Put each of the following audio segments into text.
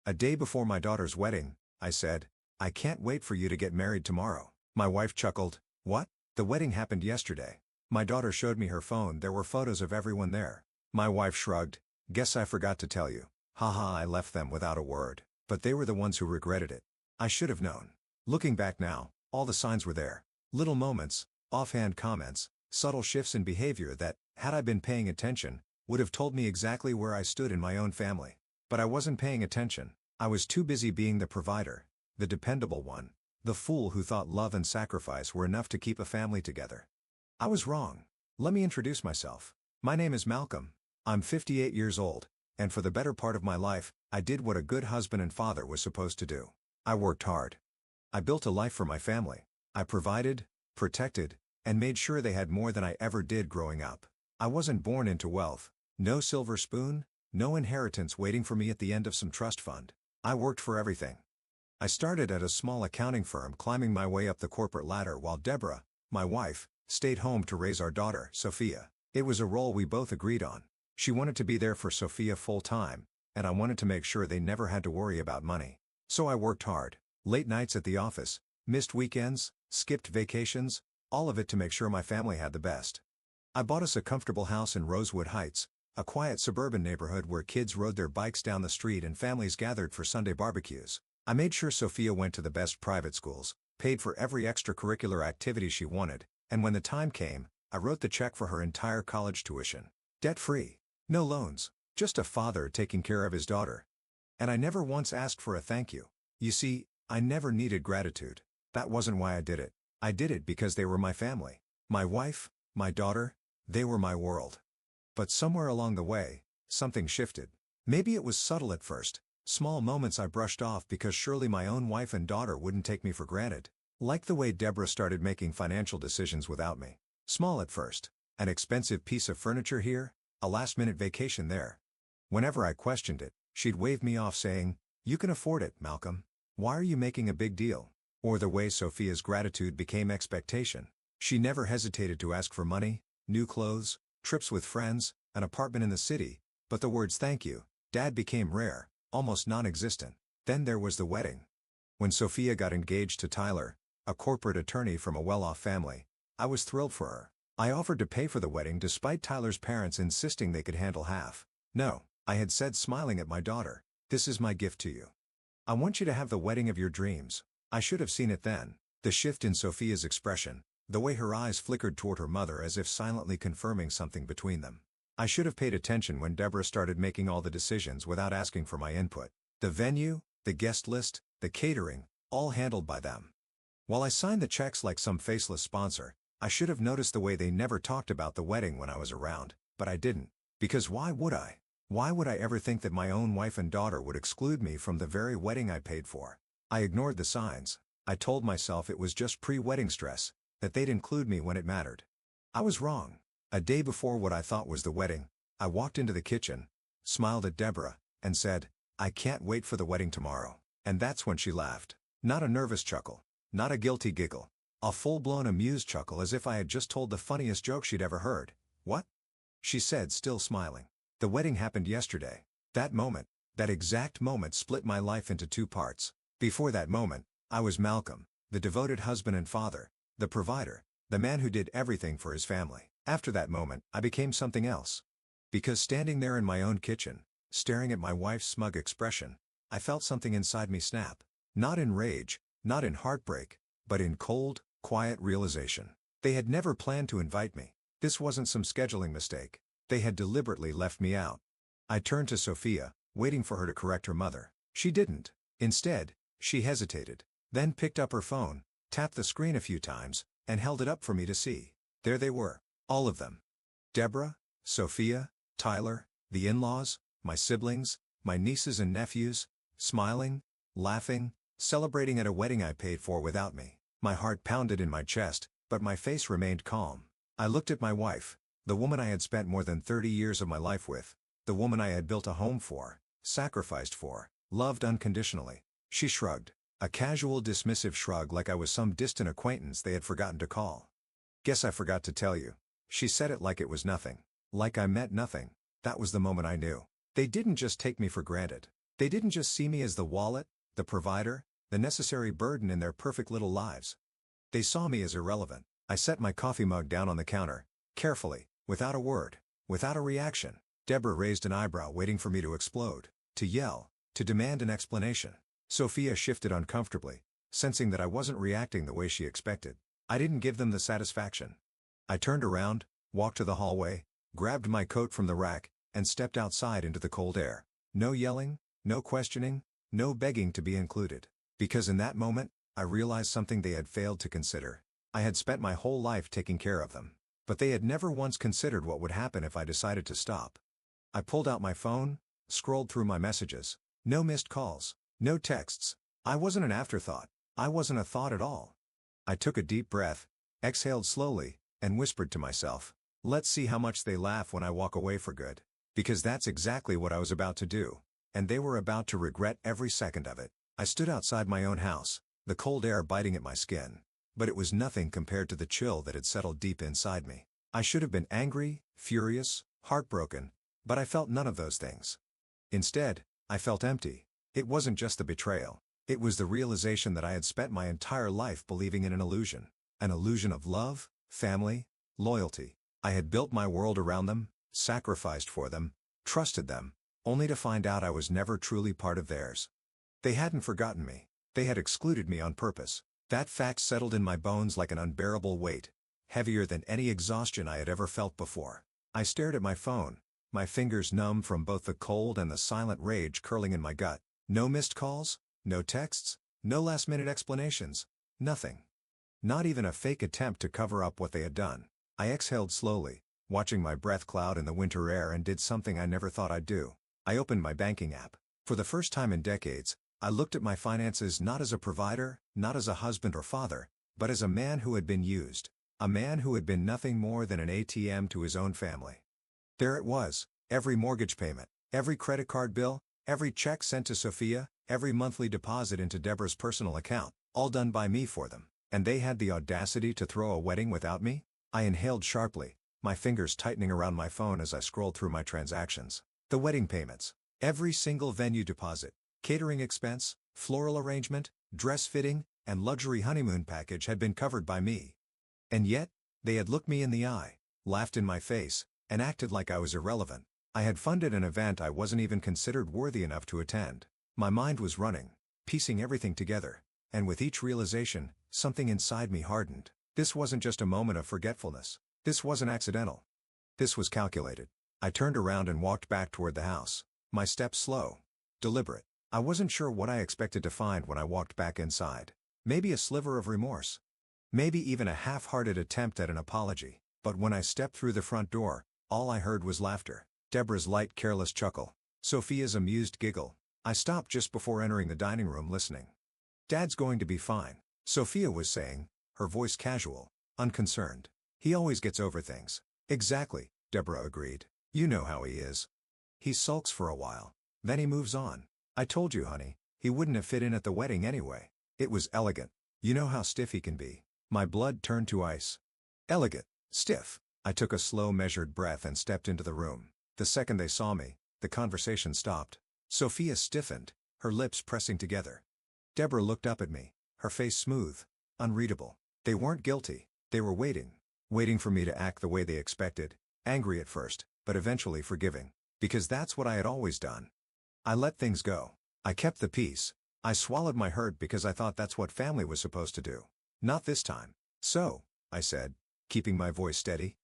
A day before my daughter's wedding, I said, "I can't wait for you to get married tomorrow." My wife chuckled, "What? The wedding happened yesterday." My daughter showed me her phone. There were photos of everyone there. My wife shrugged, "Guess I forgot to tell you." Haha, I left them without a word, but they were the ones who regretted it. I should have known. Looking back now, all the signs were there. Little moments, offhand comments, subtle shifts in behavior that, had I been paying attention, would have told me exactly where I stood in my own family. But I wasn't paying attention. I was too busy being the provider, the dependable one, the fool who thought love and sacrifice were enough to keep a family together. I was wrong. Let me introduce myself. My name is Malcolm. I'm 58 years old, and for the better part of my life, I did what a good husband and father was supposed to do. I worked hard. I built a life for my family. I provided, protected, and made sure they had more than I ever did growing up. I wasn't born into wealth. No silver spoon, no inheritance waiting for me at the end of some trust fund. I worked for everything. I started at a small accounting firm, climbing my way up the corporate ladder while Deborah, my wife, stayed home to raise our daughter, Sophia. It was a role we both agreed on. She wanted to be there for Sophia full time, and I wanted to make sure they never had to worry about money. So I worked hard. Late nights at the office, missed weekends, skipped vacations, all of it to make sure my family had the best. I bought us a comfortable house in Rosewood Heights, a quiet suburban neighborhood where kids rode their bikes down the street and families gathered for Sunday barbecues. I made sure Sophia went to the best private schools, paid for every extracurricular activity she wanted, and when the time came, I wrote the check for her entire college tuition. Debt-free. No loans. Just a father taking care of his daughter. And I never once asked for a thank you. You see, I never needed gratitude. That wasn't why I did it. I did it because they were my family. My wife, my daughter, they were my world. But somewhere along the way, something shifted. Maybe it was subtle at first, small moments I brushed off because surely my own wife and daughter wouldn't take me for granted. Like the way Deborah started making financial decisions without me. Small at first. An expensive piece of furniture here, a last-minute vacation there. Whenever I questioned it, she'd wave me off saying, "You can afford it, Malcolm. Why are you making a big deal?" Or the way Sophia's gratitude became expectation. She never hesitated to ask for money, new clothes, trips with friends, an apartment in the city, but the words "thank you, Dad" became rare, almost non-existent. Then there was the wedding. When Sophia got engaged to Tyler, a corporate attorney from a well-off family, I was thrilled for her. I offered to pay for the wedding despite Tyler's parents insisting they could handle half. "No," I had said, smiling at my daughter, "this is my gift to you. I want you to have the wedding of your dreams." I should have seen it then. The shift in Sophia's expression, the way her eyes flickered toward her mother as if silently confirming something between them. I should have paid attention when Deborah started making all the decisions without asking for my input. The venue, the guest list, the catering, all handled by them. While I signed the checks like some faceless sponsor, I should have noticed the way they never talked about the wedding when I was around, but I didn't. Because why would I? Why would I ever think that my own wife and daughter would exclude me from the very wedding I paid for? I ignored the signs. I told myself it was just pre-wedding stress, that they'd include me when it mattered. I was wrong. A day before what I thought was the wedding, I walked into the kitchen, smiled at Deborah, and said, "I can't wait for the wedding tomorrow." And that's when she laughed. Not a nervous chuckle. Not a guilty giggle. A full-blown amused chuckle, as if I had just told the funniest joke she'd ever heard. "What?" she said, still smiling. "The wedding happened yesterday." That moment, that exact moment, split my life into two parts. Before that moment, I was Malcolm, the devoted husband and father, the provider, the man who did everything for his family. After that moment, I became something else. Because standing there in my own kitchen, staring at my wife's smug expression, I felt something inside me snap. Not in rage, not in heartbreak, but in cold, quiet realization. They had never planned to invite me. This wasn't some scheduling mistake. They had deliberately left me out. I turned to Sophia, waiting for her to correct her mother. She didn't. Instead, she hesitated, then picked up her phone, tapped the screen a few times, and held it up for me to see. There they were. All of them. Deborah, Sophia, Tyler, the in-laws, my siblings, my nieces and nephews, smiling, laughing, celebrating at a wedding I paid for without me. My heart pounded in my chest, but my face remained calm. I looked at my wife, the woman I had spent more than 30 years of my life with, the woman I had built a home for, sacrificed for, loved unconditionally. She shrugged, a casual dismissive shrug, like I was some distant acquaintance they had forgotten to call. "Guess I forgot to tell you." She said it like it was nothing. Like I meant nothing. That was the moment I knew. They didn't just take me for granted. They didn't just see me as the wallet, the provider, the necessary burden in their perfect little lives. They saw me as irrelevant. I set my coffee mug down on the counter, carefully, without a word, without a reaction. Deborah raised an eyebrow waiting for me to explode, to yell, to demand an explanation. Sophia shifted uncomfortably, sensing that I wasn't reacting the way she expected. I didn't give them the satisfaction. I turned around, walked to the hallway, grabbed my coat from the rack, and stepped outside into the cold air. No yelling, no questioning, no begging to be included. Because in that moment, I realized something they had failed to consider. I had spent my whole life taking care of them. But they had never once considered what would happen if I decided to stop. I pulled out my phone, scrolled through my messages. No missed calls, no texts. I wasn't an afterthought. I wasn't a thought at all. I took a deep breath, exhaled slowly, and whispered to myself, let's see how much they laugh when I walk away for good. Because that's exactly what I was about to do. And they were about to regret every second of it. I stood outside my own house, the cold air biting at my skin. But it was nothing compared to the chill that had settled deep inside me. I should have been angry, furious, heartbroken, but I felt none of those things. Instead, I felt empty. It wasn't just the betrayal. It was the realization that I had spent my entire life believing in an illusion. An illusion of love, family, loyalty. I had built my world around them, sacrificed for them, trusted them, only to find out I was never truly part of theirs. They hadn't forgotten me. They had excluded me on purpose. That fact settled in my bones like an unbearable weight, heavier than any exhaustion I had ever felt before. I stared at my phone, my fingers numb from both the cold and the silent rage curling in my gut. No missed calls, no texts, no last-minute explanations, nothing. Not even a fake attempt to cover up what they had done. I exhaled slowly, watching my breath cloud in the winter air, and did something I never thought I'd do. I opened my banking app. For the first time in decades, I looked at my finances not as a provider, not as a husband or father, but as a man who had been used. A man who had been nothing more than an ATM to his own family. There it was, every mortgage payment, every credit card bill, every check sent to Sophia, every monthly deposit into Deborah's personal account, all done by me for them. And they had the audacity to throw a wedding without me? I inhaled sharply, my fingers tightening around my phone as I scrolled through my transactions. The wedding payments. Every single venue deposit, catering expense, floral arrangement, dress fitting, and luxury honeymoon package had been covered by me. And yet, they had looked me in the eye, laughed in my face, and acted like I was irrelevant. I had funded an event I wasn't even considered worthy enough to attend. My mind was running, piecing everything together, and with each realization, something inside me hardened. This wasn't just a moment of forgetfulness. This wasn't accidental. This was calculated. I turned around and walked back toward the house, my steps slow, deliberate. I wasn't sure what I expected to find when I walked back inside. Maybe a sliver of remorse. Maybe even a half-hearted attempt at an apology. But when I stepped through the front door, all I heard was laughter. Deborah's light, careless chuckle. Sophia's amused giggle. I stopped just before entering the dining room, listening. "Dad's going to be fine," Sophia was saying, her voice casual, unconcerned. "He always gets over things." "Exactly," Deborah agreed. "You know how he is. He sulks for a while. Then he moves on. I told you, honey, he wouldn't have fit in at the wedding anyway. It was elegant. You know how stiff he can be." My blood turned to ice. Elegant, stiff. I took a slow, measured breath and stepped into the room. The second they saw me, the conversation stopped. Sophia stiffened, her lips pressing together. Deborah looked up at me, her face smooth, unreadable. They weren't guilty. They were waiting for me to act the way they expected, angry at first, but eventually forgiving. Because that's what I had always done. I let things go. I kept the peace. I swallowed my hurt because I thought that's what family was supposed to do. Not this time. "So," I said, keeping my voice steady,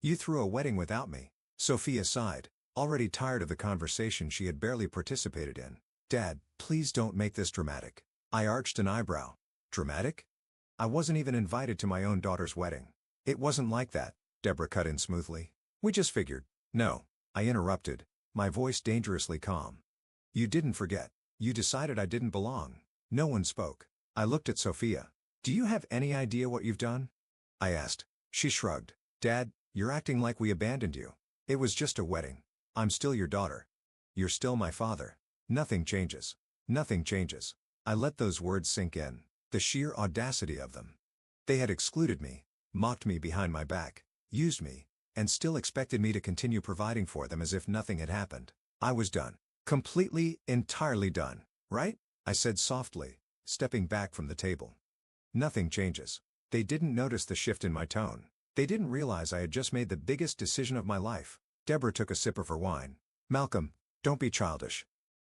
"you threw a wedding without me." Sophia sighed, already tired of the conversation she had barely participated in. "Dad, please don't make this dramatic." I arched an eyebrow. Dramatic? I wasn't even invited to my own daughter's wedding. "It wasn't like that," Deborah cut in smoothly. "We just figured." "No," I interrupted, my voice dangerously calm. "You didn't forget. You decided I didn't belong." No one spoke. I looked at Sophia. "Do you have any idea what you've done?" I asked. She shrugged. "Dad, you're acting like we abandoned you. It was just a wedding. I'm still your daughter. You're still my father. Nothing changes. Nothing changes." I let those words sink in. The sheer audacity of them. They had excluded me, mocked me behind my back, used me, and still expected me to continue providing for them as if nothing had happened. I was done. Completely, entirely done, right? I said softly, stepping back from the table. Nothing changes. They didn't notice the shift in my tone. They didn't realize I had just made the biggest decision of my life. Deborah took a sip of her wine. Malcolm, don't be childish.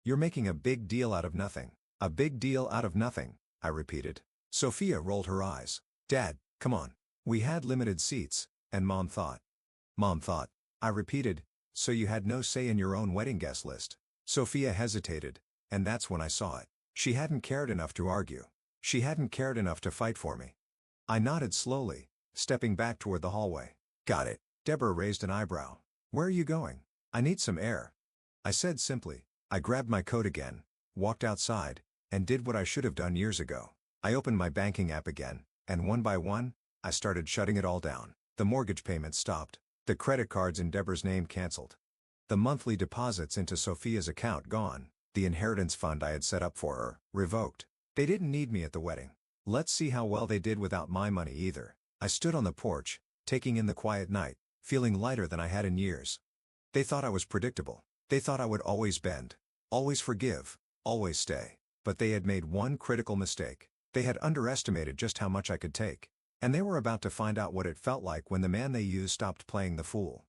You're making a big deal out of nothing. A big deal out of nothing, I repeated. Sophia rolled her eyes. Dad, come on. We had limited seats, and Mom thought. Mom thought, I repeated, so you had no say in your own wedding guest list. Sophia hesitated, and that's when I saw it. She hadn't cared enough to argue. She hadn't cared enough to fight for me. I nodded slowly, stepping back toward the hallway. Got it. Deborah raised an eyebrow. Where are you going? I need some air. I said simply. I grabbed my coat again, walked outside, and did what I should have done years ago. I opened my banking app again, and one by one, I started shutting it all down. The mortgage payments stopped. The credit cards in Deborah's name canceled. The monthly deposits into Sophia's account gone. The inheritance fund I had set up for her, revoked. They didn't need me at the wedding. Let's see how well they did without my money either. I stood on the porch, taking in the quiet night, feeling lighter than I had in years. They thought I was predictable. They thought I would always bend, always forgive, always stay. But they had made one critical mistake. They had underestimated just how much I could take. And they were about to find out what it felt like when the man they used stopped playing the fool.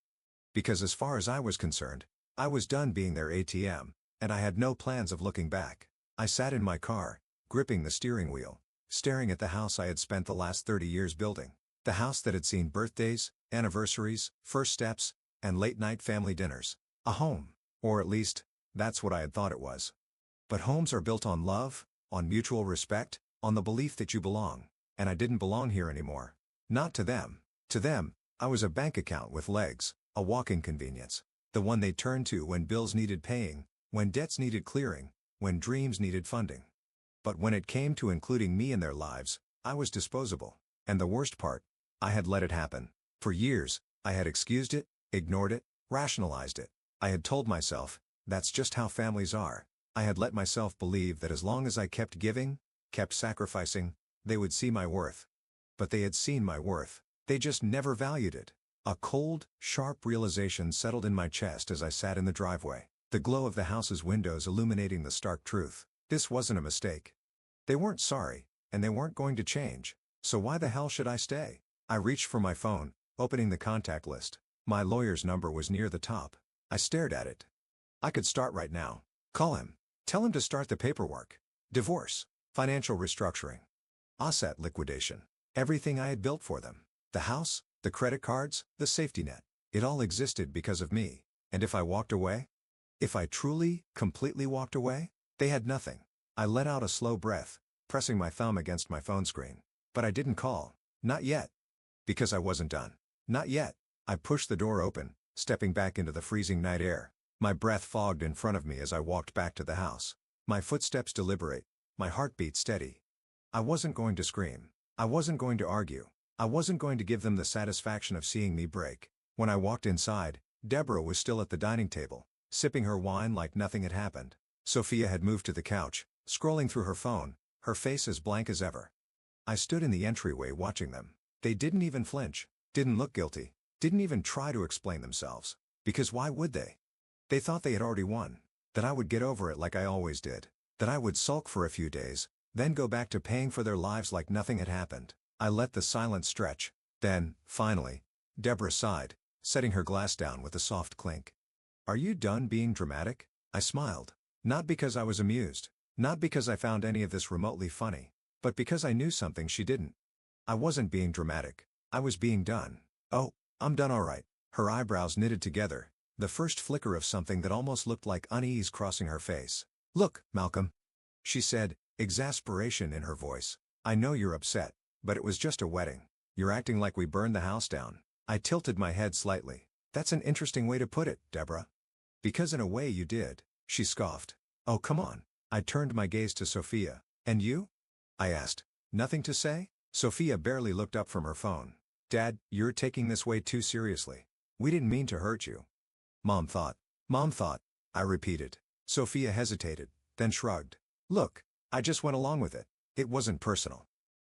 Because as far as I was concerned, I was done being their ATM, and I had no plans of looking back. I sat in my car, gripping the steering wheel, staring at the house I had spent the last 30 years building. The house that had seen birthdays, anniversaries, first steps, and late-night family dinners. A home. Or at least, that's what I had thought it was. But homes are built on love, on mutual respect, on the belief that you belong. And I didn't belong here anymore. Not to them. To them, I was a bank account with legs, a walking convenience. The one they turned to when bills needed paying, when debts needed clearing, when dreams needed funding. But when it came to including me in their lives, I was disposable. And the worst part, I had let it happen. For years, I had excused it, ignored it, rationalized it. I had told myself, that's just how families are. I had let myself believe that as long as I kept giving, kept sacrificing, they would see my worth. But they had seen my worth. They just never valued it. A cold, sharp realization settled in my chest as I sat in the driveway, the glow of the house's windows illuminating the stark truth. This wasn't a mistake. They weren't sorry, and they weren't going to change. So why the hell should I stay? I reached for my phone, opening the contact list. My lawyer's number was near the top. I stared at it. I could start right now. Call him. Tell him to start the paperwork. Divorce. Financial restructuring. Asset liquidation. Everything I had built for them. The house, the credit cards, the safety net. It all existed because of me. And if I walked away? If I truly, completely walked away? They had nothing. I let out a slow breath, pressing my thumb against my phone screen. But I didn't call. Not yet. Because I wasn't done. Not yet. I pushed the door open, stepping back into the freezing night air. My breath fogged in front of me as I walked back to the house. My footsteps deliberate, my heartbeat steady. I wasn't going to scream. I wasn't going to argue. I wasn't going to give them the satisfaction of seeing me break. When I walked inside, Deborah was still at the dining table, sipping her wine like nothing had happened. Sophia had moved to the couch, scrolling through her phone, her face as blank as ever. I stood in the entryway watching them. They didn't even flinch, didn't look guilty, didn't even try to explain themselves. Because why would they? They thought they had already won. That I would get over it like I always did. That I would sulk for a few days, then go back to paying for their lives like nothing had happened. I let the silence stretch. Then, finally, Deborah sighed, setting her glass down with a soft clink. Are you done being dramatic? I smiled. Not because I was amused. Not because I found any of this remotely funny. But because I knew something she didn't. I wasn't being dramatic. I was being done. Oh, I'm done all right. Her eyebrows knitted together, the first flicker of something that almost looked like unease crossing her face. Look, Malcolm, she said, exasperation in her voice. I know you're upset, but it was just a wedding. You're acting like we burned the house down. I tilted my head slightly. That's an interesting way to put it, Deborah. Because in a way you did, she scoffed. Oh, come on. I turned my gaze to Sophia. And you? I asked. Nothing to say? Sophia barely looked up from her phone. Dad, you're taking this way too seriously. We didn't mean to hurt you. Mom thought. Mom thought, I repeated. Sophia hesitated, then shrugged. Look, I just went along with it. It wasn't personal.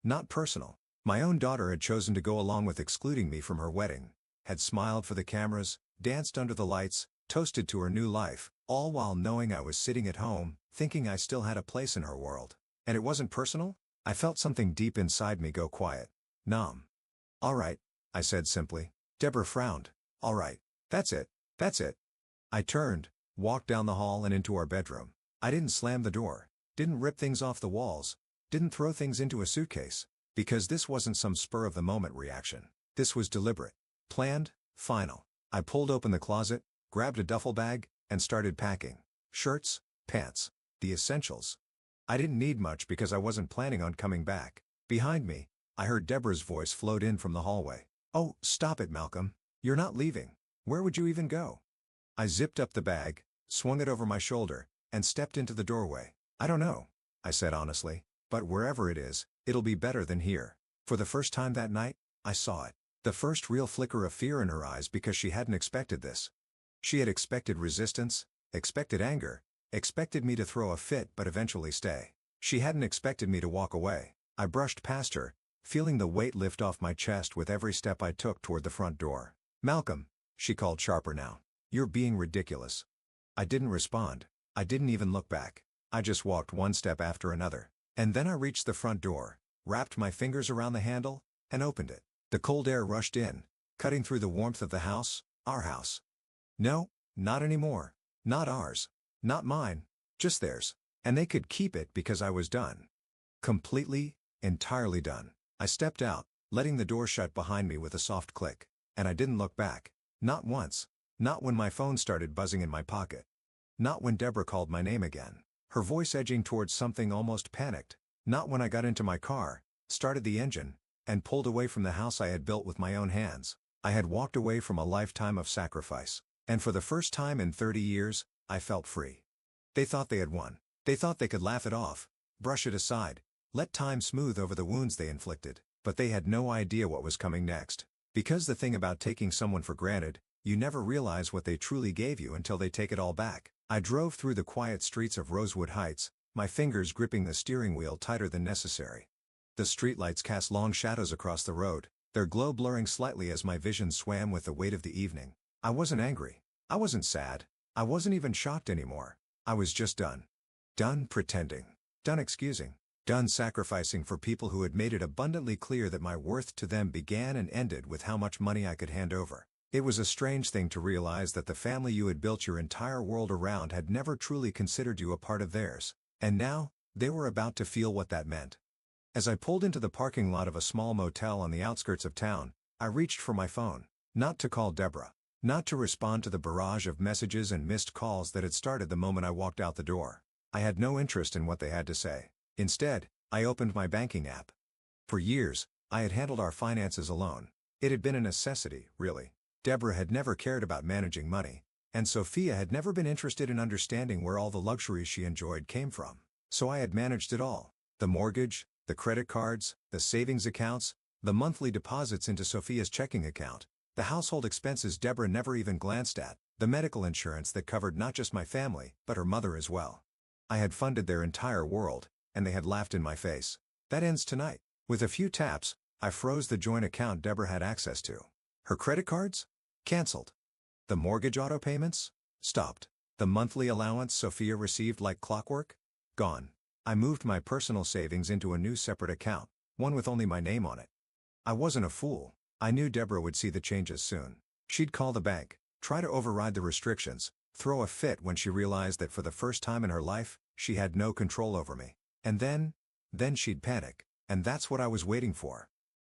Not personal. My own daughter had chosen to go along with excluding me from her wedding, had smiled for the cameras, danced under the lights, toasted to her new life, all while knowing I was sitting at home, thinking I still had a place in her world. And it wasn't personal? I felt something deep inside me go quiet. Numb. "All right," I said simply. Deborah frowned. "All right. That's it. That's it." I turned, walked down the hall and into our bedroom. I didn't slam the door, didn't rip things off the walls, didn't throw things into a suitcase, because this wasn't some spur-of-the-moment reaction. This was deliberate, planned, final. I pulled open the closet, grabbed a duffel bag, and started packing. Shirts, pants, the essentials. I didn't need much because I wasn't planning on coming back. Behind me, I heard Deborah's voice float in from the hallway. "Oh, stop it, Malcolm. You're not leaving. Where would you even go?" I zipped up the bag, swung it over my shoulder, and stepped into the doorway. "I don't know," I said honestly, "but wherever it is, it'll be better than here." For the first time that night, I saw it. The first real flicker of fear in her eyes because she hadn't expected this. She had expected resistance, expected anger, expected me to throw a fit but eventually stay. She hadn't expected me to walk away. I brushed past her, feeling the weight lift off my chest with every step I took toward the front door. "Malcolm," she called sharper now. "You're being ridiculous." I didn't respond. I didn't even look back. I just walked one step after another. And then I reached the front door, wrapped my fingers around the handle, and opened it. The cold air rushed in, cutting through the warmth of the house, our house. No, not anymore. Not ours. Not mine. Just theirs. And they could keep it because I was done. Completely, entirely done. I stepped out, letting the door shut behind me with a soft click. And I didn't look back. Not once. Not when my phone started buzzing in my pocket. Not when Deborah called my name again, her voice edging towards something almost panicked. Not when I got into my car, started the engine, and pulled away from the house I had built with my own hands. I had walked away from a lifetime of sacrifice. And for the first time in 30 years, I felt free. They thought they had won. They thought they could laugh it off, brush it aside, let time smooth over the wounds they inflicted. But they had no idea what was coming next. Because the thing about taking someone for granted, you never realize what they truly gave you until they take it all back. I drove through the quiet streets of Rosewood Heights, my fingers gripping the steering wheel tighter than necessary. The streetlights cast long shadows across the road, their glow blurring slightly as my vision swam with the weight of the evening. I wasn't angry. I wasn't sad. I wasn't even shocked anymore. I was just done. Done pretending. Done excusing. Done sacrificing for people who had made it abundantly clear that my worth to them began and ended with how much money I could hand over. It was a strange thing to realize that the family you had built your entire world around had never truly considered you a part of theirs. And now, they were about to feel what that meant. As I pulled into the parking lot of a small motel on the outskirts of town, I reached for my phone. Not to call Deborah. Not to respond to the barrage of messages and missed calls that had started the moment I walked out the door. I had no interest in what they had to say. Instead, I opened my banking app. For years, I had handled our finances alone. It had been a necessity, really. Deborah had never cared about managing money, and Sophia had never been interested in understanding where all the luxuries she enjoyed came from. So I had managed it all. The mortgage, the credit cards, the savings accounts, the monthly deposits into Sophia's checking account, the household expenses Deborah never even glanced at, the medical insurance that covered not just my family, but her mother as well. I had funded their entire world, and they had laughed in my face. That ends tonight. With a few taps, I froze the joint account Deborah had access to. Her credit cards? Cancelled. The mortgage auto payments? Stopped. The monthly allowance Sophia received like clockwork? Gone. I moved my personal savings into a new separate account, one with only my name on it. I wasn't a fool. I knew Deborah would see the changes soon. She'd call the bank, try to override the restrictions, throw a fit when she realized that for the first time in her life, she had no control over me. And then she'd panic. And that's what I was waiting for.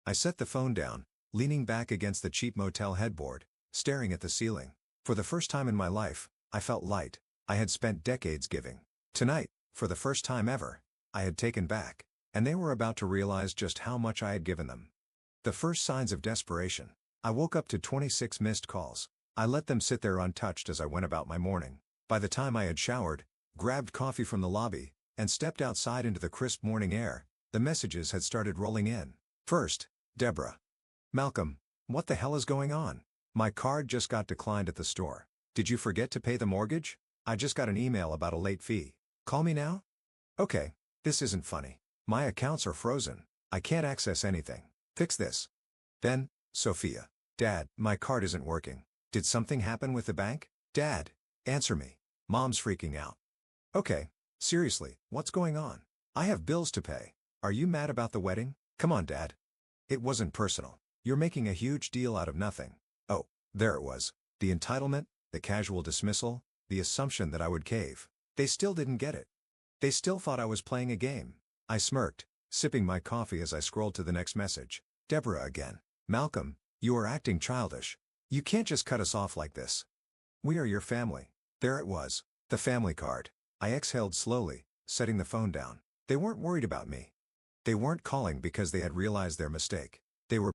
I set the phone down, leaning back against the cheap motel headboard, staring at the ceiling. For the first time in my life, I felt light. I had spent decades giving. Tonight, for the first time ever, I had taken back, and they were about to realize just how much I had given them. The first signs of desperation. I woke up to 26 missed calls. I let them sit there untouched as I went about my morning. By the time I had showered, grabbed coffee from the lobby, and stepped outside into the crisp morning air, the messages had started rolling in. First, Deborah. Malcolm, what the hell is going on? My card just got declined at the store. Did you forget to pay the mortgage? I just got an email about a late fee. Call me now? Okay, this isn't funny. My accounts are frozen. I can't access anything. Fix this. Then, Sophia. Dad, my card isn't working. Did something happen with the bank? Dad, answer me. Mom's freaking out. Okay, seriously, what's going on? I have bills to pay. Are you mad about the wedding? Come on, Dad. It wasn't personal. You're making a huge deal out of nothing. Oh, there it was. The entitlement, the casual dismissal, the assumption that I would cave. They still didn't get it. They still thought I was playing a game. I smirked, sipping my coffee as I scrolled to the next message. Deborah again. Malcolm, you are acting childish. You can't just cut us off like this. We are your family. There it was. The family card. I exhaled slowly, setting the phone down. They weren't worried about me. They weren't calling because they had realized their mistake.